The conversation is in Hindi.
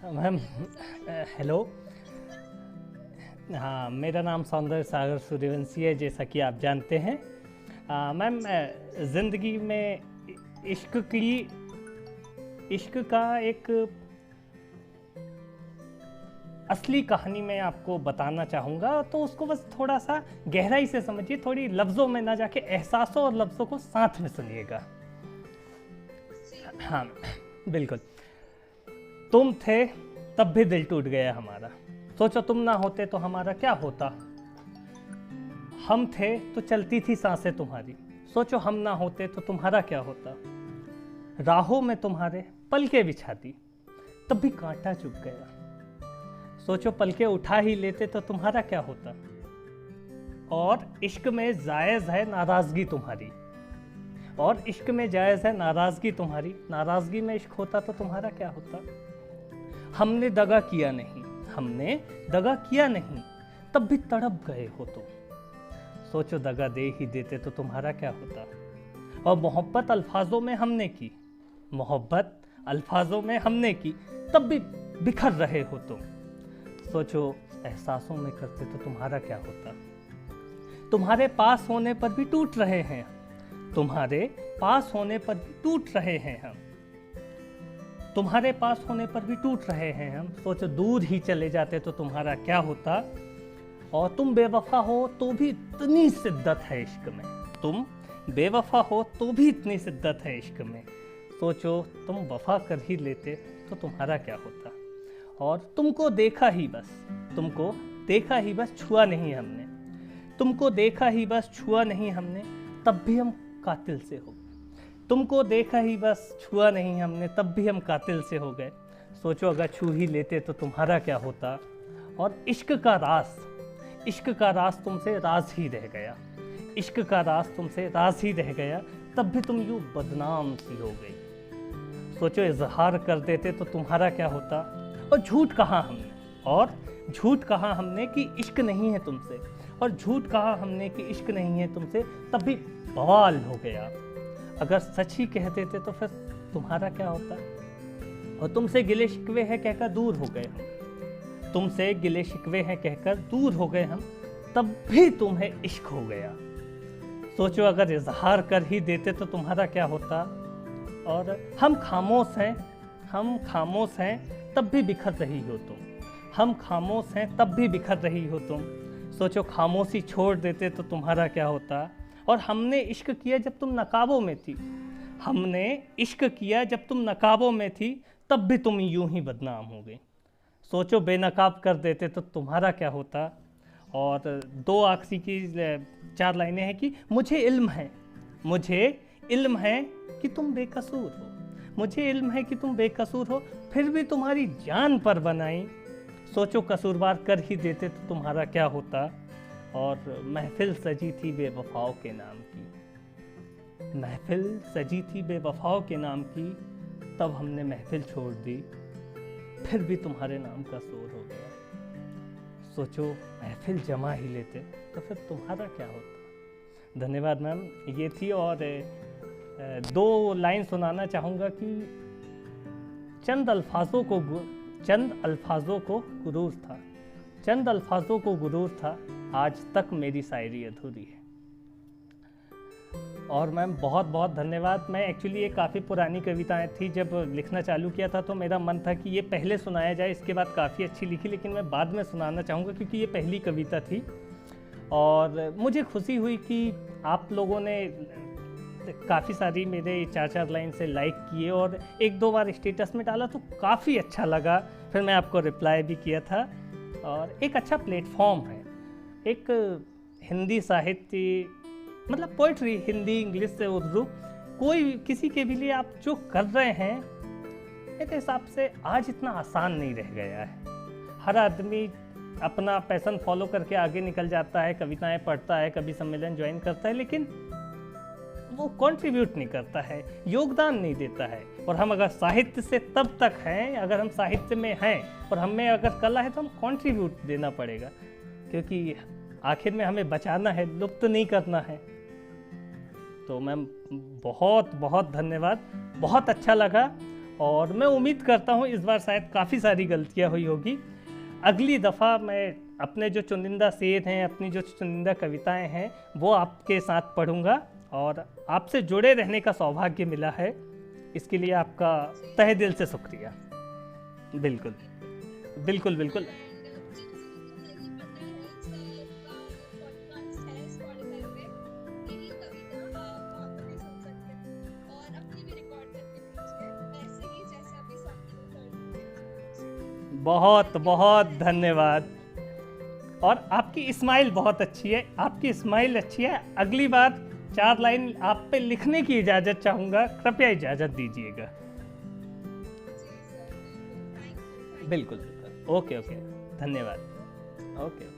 Ma'am hello. हाँ, मेरा नाम सौंदर्य सागर सूर्यवंशी है, जैसा कि आप जानते हैं। मैम, ज़िंदगी में इश्क का एक असली कहानी मैं आपको बताना चाहूँगा, तो उसको बस थोड़ा सा गहराई से समझिए, थोड़ी लफ्ज़ों में ना जाके एहसासों और लफ्ज़ों को साथ में सुनिएगा। हाँ, बिल्कुल। तुम थे तब भी दिल टूट गया हमारा। सोचो तुम ना होते तो हमारा क्या होता। हम थे तो चलती थी सांसें तुम्हारी। सोचो हम ना होते तो तुम्हारा क्या होता। राहों में तुम्हारे पलके बिछाती, तब भी कांटा चुभ गया। सोचो पलके उठा ही लेते तो तुम्हारा क्या होता। और इश्क में जायज़ है नाराज़गी तुम्हारी। और इश्क में जायज़ है नाराज़गी तुम्हारी। नाराज़गी में इश्क होता तो तुम्हारा क्या होता। हमने दगा किया नहीं, तब भी तड़प गए हो तुम। सोचो दगा दे ही देते तो तुम्हारा क्या होता। और मोहब्बत अल्फाजों में हमने की, तब भी बिखर रहे हो तुम। सोचो एहसासों में करते तो तुम्हारा क्या होता। तुम्हारे पास होने पर भी टूट रहे हैं हम। तुम्हारे पास होने पर भी टूट रहे हैं हम। सोचो दूर ही चले जाते तो तुम्हारा क्या होता। और तुम बेवफा हो तो भी इतनी शिद्दत है इश्क में। सोचो तुम वफा कर ही लेते तो तुम्हारा क्या होता। और तुमको देखा ही बस छुआ नहीं हमने, तब भी हम कातिल से हो। तुमको देखा ही बस छुआ नहीं हमने, तब भी हम कातिल से हो गए। सोचो अगर छू ही लेते तो तुम्हारा क्या होता। और इश्क का राज तुमसे राज ही रह गया। तब भी तुम यूं बदनाम सी हो गई। सोचो इजहार कर देते तो तुम्हारा क्या होता। और झूठ कहा हमने कि इश्क नहीं है तुमसे, तब भी बवाल हो गया। अगर सच ही कह देते तो फिर तुम्हारा क्या होता। और तुमसे गिले शिकवे हैं कहकर दूर हो गए हम, तब भी तुम्हें इश्क हो गया। सोचो अगर इजहार कर ही देते तो तुम्हारा क्या होता। और हम खामोश हैं तब भी बिखर रही हो तुम। सोचो खामोशी छोड़ देते तो तुम्हारा क्या होता। और हमने इश्क किया जब तुम नकाबों में थी, तब भी तुम यूं ही बदनाम हो गई। सोचो बेनकाब कर देते तो तुम्हारा क्या होता। और दो आखिरी की 4 लाइनें हैं कि मुझे इल्म है कि तुम बेकसूर हो, फिर भी तुम्हारी जान पर बनाई। सोचो कसूरवार कर ही देते तो तुम्हारा क्या होता। और महफिल सजी थी बेवफाओं के नाम की, तब हमने महफिल छोड़ दी, फिर भी तुम्हारे नाम का शोर हो गया। सोचो महफिल जमा ही लेते तो फिर तुम्हारा क्या होता। धन्यवाद मैम, ये थी। और 2 लाइन सुनाना चाहूँगा कि चंद अल्फाजों को गुरूर था, आज तक मेरी शायरी अधूरी है। और मैम बहुत बहुत धन्यवाद। मैं एक्चुअली ये काफ़ी पुरानी कविताएं थी, जब लिखना चालू किया था तो मेरा मन था कि ये पहले सुनाया जाए, इसके बाद काफ़ी अच्छी लिखी, लेकिन मैं बाद में सुनाना चाहूँगा क्योंकि ये पहली कविता थी। और मुझे खुशी हुई कि आप लोगों ने काफ़ी सारी मेरे 4-4 लाइन से लाइक किए और 1-2 बार स्टेटस में डाला, तो काफ़ी अच्छा लगा। फिर मैं आपको रिप्लाई भी किया था। और एक अच्छा प्लेटफॉर्म है, एक हिंदी साहित्य, मतलब पोइट्री, हिंदी इंग्लिश से उर्दू, कोई किसी के भी लिए आप जो कर रहे हैं, मेरे हिसाब से आज इतना आसान नहीं रह गया है। हर आदमी अपना पैशन फॉलो करके आगे निकल जाता है, कविताएं पढ़ता है, कभी सम्मेलन ज्वाइन करता है, लेकिन वो कंट्रीब्यूट नहीं करता है, योगदान नहीं देता है। और हम अगर साहित्य से तब तक हैं, अगर हम साहित्य में हैं और हमें अगर कला है, तो हम कंट्रीब्यूट देना पड़ेगा, क्योंकि आखिर में हमें बचाना है, लुप्त नहीं करना है। तो मैम बहुत बहुत धन्यवाद, बहुत अच्छा लगा। और मैं उम्मीद करता हूँ इस बार शायद काफ़ी सारी गलतियाँ हुई होगी। अगली दफ़ा मैं अपने जो चुनिंदा शेर हैं, अपनी जो चुनिंदा कविताएं हैं, वो आपके साथ पढ़ूंगा और आपसे जुड़े रहने का सौभाग्य मिला है, इसके लिए आपका तहे दिल से शुक्रिया। बिल्कुल बिल्कुल बिल्कुल। बहुत बहुत धन्यवाद। और आपकी स्माइल बहुत अच्छी है, आपकी स्माइल अच्छी है। अगली बार 4 लाइन आप पे लिखने की इजाज़त चाहूँगा, कृपया इजाज़त दीजिएगा। बिल्कुल बिल्कुल। ओके ओके, धन्यवाद। ओके।